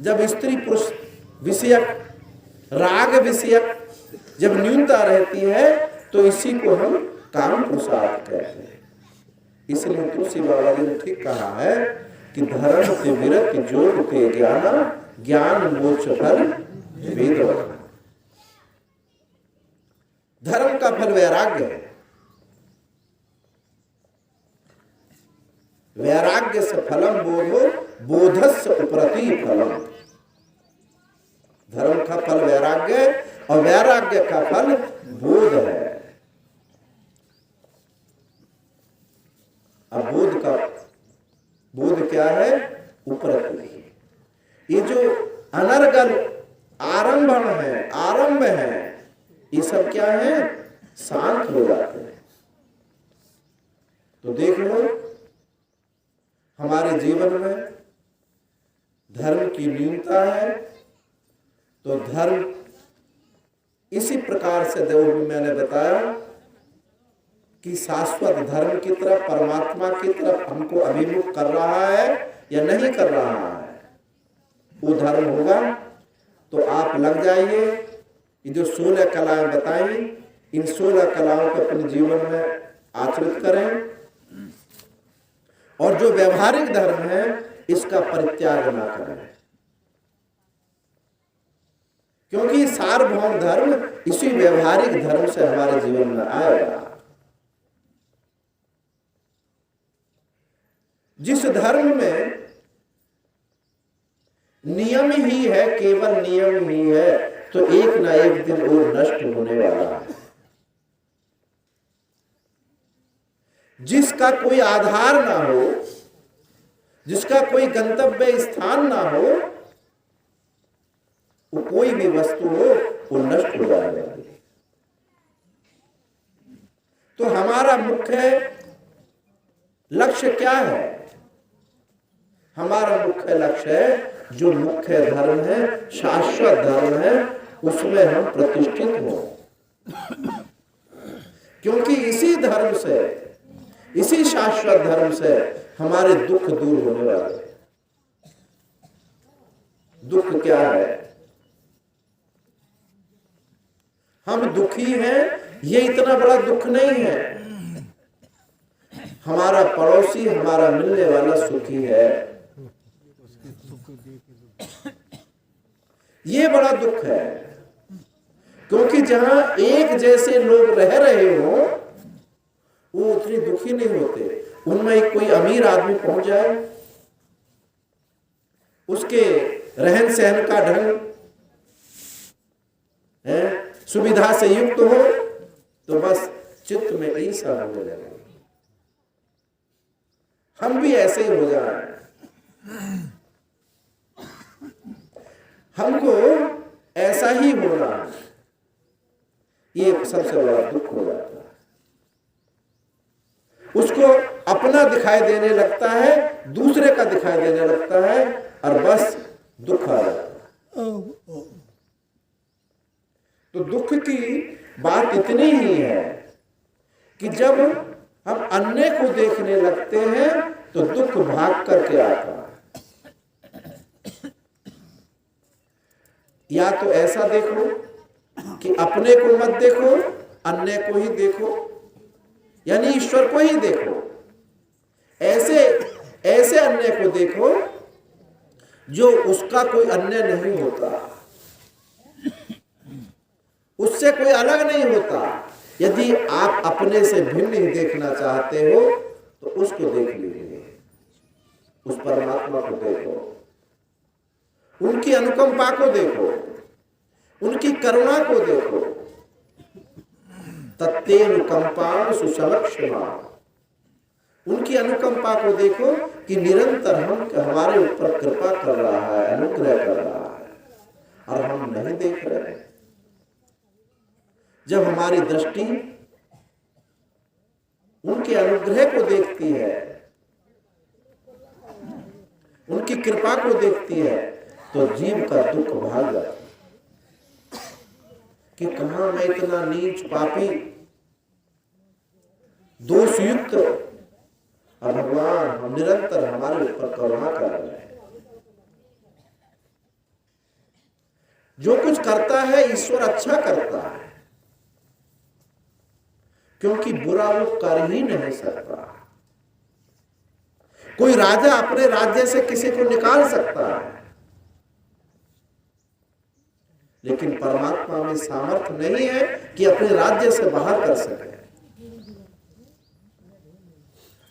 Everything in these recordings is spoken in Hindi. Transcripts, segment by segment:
जब स्त्री पुरुष विषयक, राग विषयक जब न्यूनता रहती है तो इसी को हम काम पुरुषार्थ कहते हैं। इसलिए तुलसी बाबा जी ने ठीक कहा है कि धर्म से विरत जोग के ज्ञान, ज्ञान मोक्ष फल वेद वचन। धर्म का फल वैराग्य है। वैराग्य से फलम बोधो, बोधस्य उपरति फलम। धर्म का फल वैराग्य और वैराग्य का फल बोध है। अब बोध क्या है? उपरति। ये जो अनर्गल आरंभण है, आरंभ है, ये सब क्या है? शांत हो जाते हैं। तो देख लो हमारे जीवन में धर्म की न्यूनता है, तो धर्म इसी प्रकार से देव मैंने बताया कि शाश्वत धर्म की तरफ, परमात्मा की तरफ हमको अभिमुख कर रहा है या नहीं कर रहा है। वो धर्म होगा तो आप लग जाइए। ये जो 16 कलाएं बताई, इन 16 कलाओं को अपने जीवन में आचरित करें और जो व्यवहारिक धर्म है इसका परित्याग ना करें, क्योंकि सार्वभौम धर्म इसी व्यवहारिक धर्म से हमारे जीवन में आएगा। जिस धर्म में नियम ही है, केवल नियम ही है, तो एक ना एक दिन वो नष्ट होने वाला है। जिसका कोई आधार ना हो, जिसका कोई गंतव्य स्थान ना हो, वो कोई भी वस्तु हो वो नष्ट हो जाएगा। तो हमारा मुख्य लक्ष्य क्या है? हमारा मुख्य लक्ष्य है जो मुख्य धर्म है, शाश्वत धर्म है, उसमें हम प्रतिष्ठित हो। क्योंकि इसी धर्म से, इसी शाश्वत धर्म से हमारे दुख दूर होने वाले हैं। दुख क्या है? हम दुखी हैं, ये इतना बड़ा दुख नहीं है। हमारा पड़ोसी हमारा मिलने वाला सुखी है, ये बड़ा दुख है। क्योंकि जहां एक जैसे लोग रह रहे हो वो उतनी दुखी नहीं होते। उनमें एक कोई अमीर आदमी पहुंच जाए, उसके रहन सहन का ढंग है, सुविधा से युक्त हो, तो बस चित्त में ईर्ष्या होने लगे। हम भी ऐसे ही हो जाए, हमको ऐसा ही होना, ये सबसे बड़ा दुख हो जाता है। उसको अपना दिखाई देने लगता है, दूसरे का दिखाई देने लगता है, और बस दुख आ जाता है। तो दुख की बात इतनी ही है कि जब हम अन्य को देखने लगते हैं तो दुख भाग करके आता है। या तो ऐसा देखो कि अपने को मत देखो, अन्य को ही देखो, यानी ईश्वर को ही देखो। ऐसे अन्य को देखो जो उसका कोई अन्य नहीं होता, उससे कोई अलग नहीं होता। यदि आप अपने से भिन्न ही देखना चाहते हो तो उसको देख लीजिए, उस परमात्मा को देखो, उनकी अनुकंपा को देखो, उनकी करुणा को देखो। तत्तेनुकंपां सुसलक्ष्मा, उनकी अनुकंपा को देखो कि निरंतर हमारे ऊपर कृपा कर रहा है, अनुग्रह कर रहा है, और हम नहीं देख रहे। जब हमारी दृष्टि उनके अनुग्रह को देखती है, उनकी कृपा को देखती है, तो जीव का दुख भाग जाता है कि कहां मैं इतना नीच पापी दोषयुक्त, और भगवान हम निरंतर हमारे ऊपर करुणा कर रहे हैं। जो कुछ करता है ईश्वर अच्छा करता है, क्योंकि बुरा वो कर ही नहीं सकता। कोई राजा अपने राज्य से किसी को निकाल सकता है, लेकिन परमात्मा में सामर्थ्य नहीं है कि अपने राज्य से बाहर कर सके।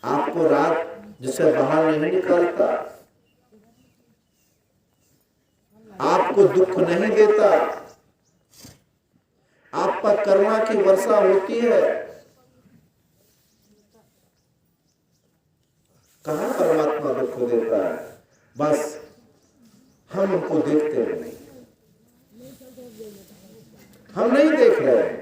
आपको राज्य से बाहर नहीं निकालता, आपको दुख नहीं देता, आप पर करुणा की वर्षा होती है। कहां परमात्मा दुख देता है? बस हम उनको देखते नहीं, हम नहीं देख रहे हैं।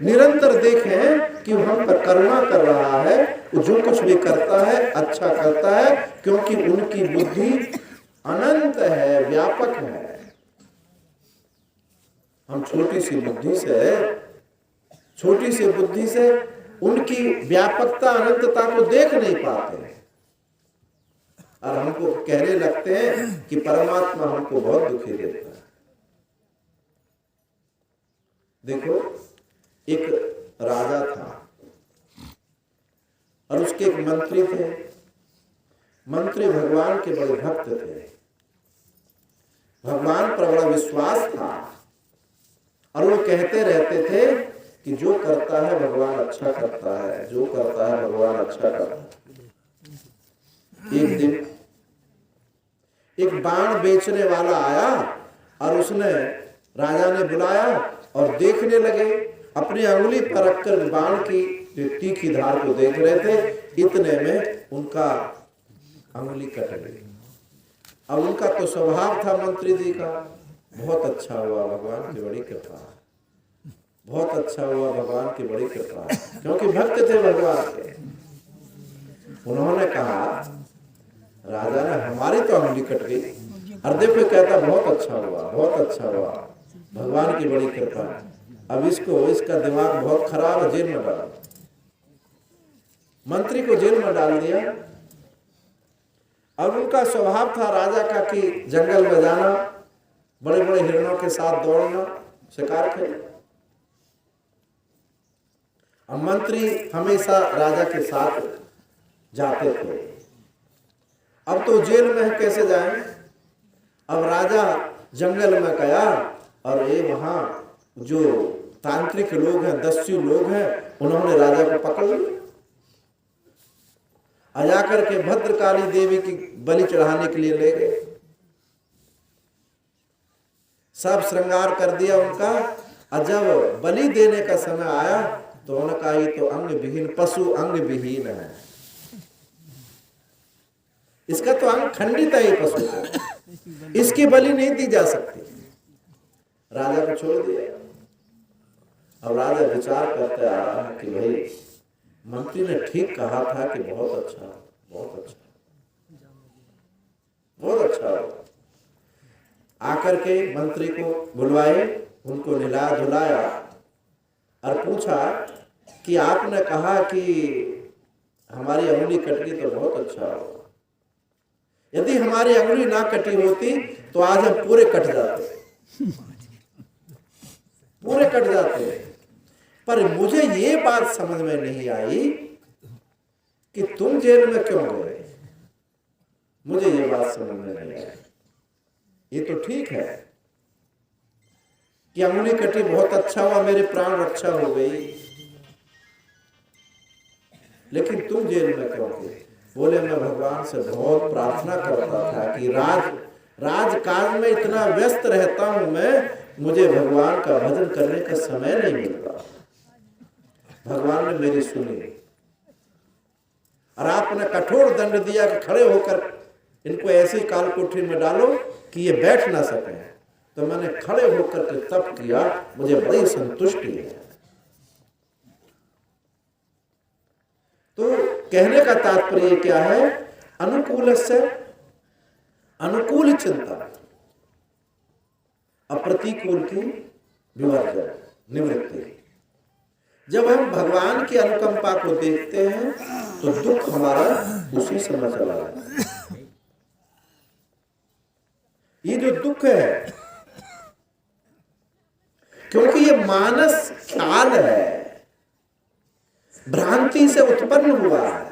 निरंतर देखें कि हम पर करुणा कर रहा है, वो जो कुछ भी करता है अच्छा करता है, क्योंकि उनकी बुद्धि अनंत है, व्यापक है। हम छोटी सी बुद्धि से उनकी व्यापकता अनंतता को देख नहीं पाते, और हमको कहने लगते हैं कि परमात्मा हमको बहुत दुखी देता है। देखो, एक राजा था और उसके एक मंत्री थे। मंत्री भगवान के बड़े भक्त थे, भगवान पर बड़ा विश्वास था, और वो कहते रहते थे कि जो करता है भगवान अच्छा करता है, जो करता है भगवान अच्छा करता है। एक दिन एक बाण बेचने वाला आया और उसने राजा ने बुलाया और देखने लगे। अपनी अंगुली पर रखकर बाण की तीखी धार को देख रहे थे, इतने में उनका अंगुली कट गई। अब उनका तो स्वभाव था मंत्री जी का, बहुत अच्छा हुआ भगवान की बड़ी कृपा, बहुत अच्छा हुआ भगवान की बड़ी कृपा, क्योंकि भक्त थे भगवान के। उन्होंने कहा, राजा ने, हमारी तो अंगुली कट गई, और देखो कहता बहुत अच्छा हुआ, बहुत अच्छा हुआ, भगवान की बड़ी कृपा। अब इसका दिमाग बहुत खराब है, जेल में डाल। मंत्री को जेल में डाल दिया। अब उनका स्वभाव था राजा का कि जंगल में जाना, बड़े बड़े हिरणों के साथ दौड़ना, शिकार खेलना। अब मंत्री हमेशा राजा के साथ जाते थे। अब तो जेल में कैसे जाएं? अब राजा जंगल में गया और ये वहां जो तांत्रिक लोग हैं, दस्यु लोग हैं, उन्होंने राजा को पकड़ लिया। जाकर के भद्रकाली देवी की बलि चढ़ाने के लिए ले गए। सब श्रृंगार कर दिया उनका, और जब बलि देने का समय आया तो उन्होंने कहा, ये तो अंग विहीन पशु, अंग विहीन है, इसका तो अंग खंडित है, ये पशु को, इसकी बलि नहीं दी जा सकती। राजा को छोड़ दिया। अब राजा विचार करते आ रहा है कि भाई मंत्री ने ठीक कहा था कि बहुत अच्छा, बहुत अच्छा, बहुत अच्छा। आकर के मंत्री को बुलवाए, उनको नहलाया धुलाया और पूछा कि आपने कहा कि हमारी अंगुली कट गई तो बहुत अच्छा होगा। यदि हमारी अंगुली ना कटी होती तो आज हम पूरे कट जाते, पूरे कट जाते। पर मुझे ये बात समझ में नहीं आई कि तुम जेल में क्यों गए, मुझे ये बात समझ में नहीं आई। ये तो ठीक है कि अंगुली कटी, बहुत अच्छा हुआ, मेरे प्राण रक्षा हो गई, लेकिन तुम जेल में क्यों गए? बोले, मैं भगवान से बहुत प्रार्थना करता था कि राजकाज में इतना व्यस्त रहता हूं मैं, मुझे भगवान का भजन करने का समय नहीं मिलता। भगवान ने मेरी सुनी और आपने कठोर दंड दिया कि खड़े होकर इनको ऐसी काल कोठरी में डालो कि ये बैठ ना सके। तो मैंने खड़े होकर के तप किया, मुझे बड़ी संतुष्टि है। तो कहने का तात्पर्य क्या है? अनुकूल से अनुकूल चिंता, अप्रतिकूल की विवर्जन, निवृत्ति। जब हम भगवान की अनुकंपा को देखते हैं तो दुख हमारा उसी समय चला जाता है। ये जो दुख है मानस ख्याल है, भ्रांति से उत्पन्न हुआ है।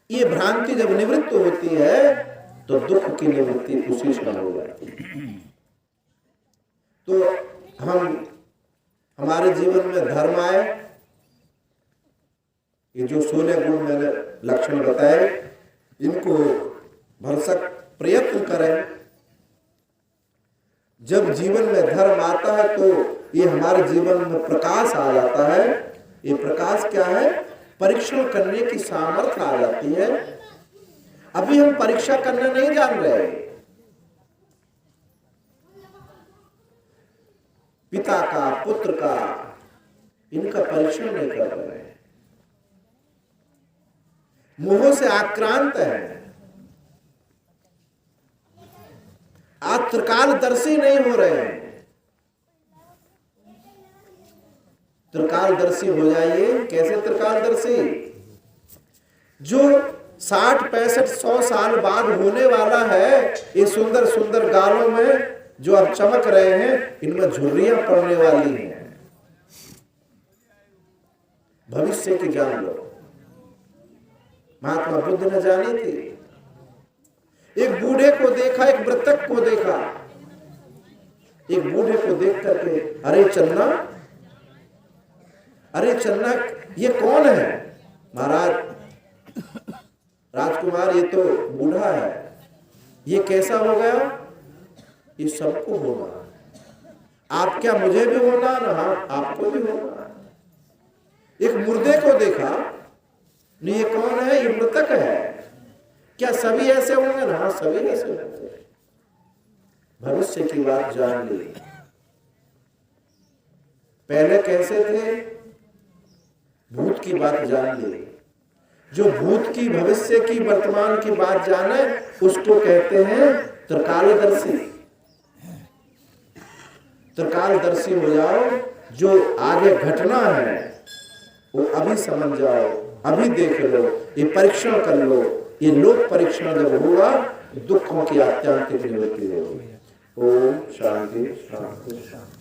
ये भ्रांति जब निवृत्त होती है तो दुख की निवृत्ति उसी क्षण हो जाती है। तो हमारे जीवन में धर्म आए, ये जो 16 गुण मैंने लक्षण बताए, इनको भरसक प्रयत्न करें। जब जीवन में धर्म आता है तो ये हमारे जीवन में प्रकाश आ जाता है। ये प्रकाश क्या है? परीक्षण करने की सामर्थ्य आ जाती है। अभी हम परीक्षा करने नहीं जान रहे, पिता का, पुत्र का, इनका परीक्षण नहीं कर रहे, मोह से आक्रांत है, आप त्रिकालदर्शी नहीं हो रहे हैं। त्रिकालदर्शी हो जाइए। कैसे त्रिकालदर्शी? जो 60, 65, 100 साल बाद होने वाला है, ये सुंदर सुंदर गालों में जो अब चमक रहे हैं, इनमें झुर्रियां पड़ने वाली हैं। भविष्य की जान लो। महात्मा बुद्ध ने जानी थी। एक बूढ़े को देखा, एक मृतक को देखा। एक बूढ़े को देख करके, अरे चन्ना, अरे चन्ना, ये कौन है? महाराज, राजकुमार, ये तो बूढ़ा है। ये कैसा हो गया? ये सबको होना। आप क्या, मुझे भी होना ना? हाँ, आपको भी होना। एक मुर्दे को देखा, नहीं ये कौन है? ये मृतक है। क्या सभी ऐसे होंगे ना? हाँ, सभी ऐसे होंगे। भविष्य की बात जान ली। पहले कैसे थे? भूत की बात जान ली। जो भूत की, भविष्य की, वर्तमान की बात जाने, उसको कहते हैं त्रिकालदर्शी। त्रिकालदर्शी हो जाओ। जो आगे घटना है वो अभी समझ जाओ, अभी देख लो, ये परीक्षण कर लो। ये लोक परीक्षण जब होगा, दुखों की आत्यांतिक निवृत्ति होगी। ओम शांति शांति शांति।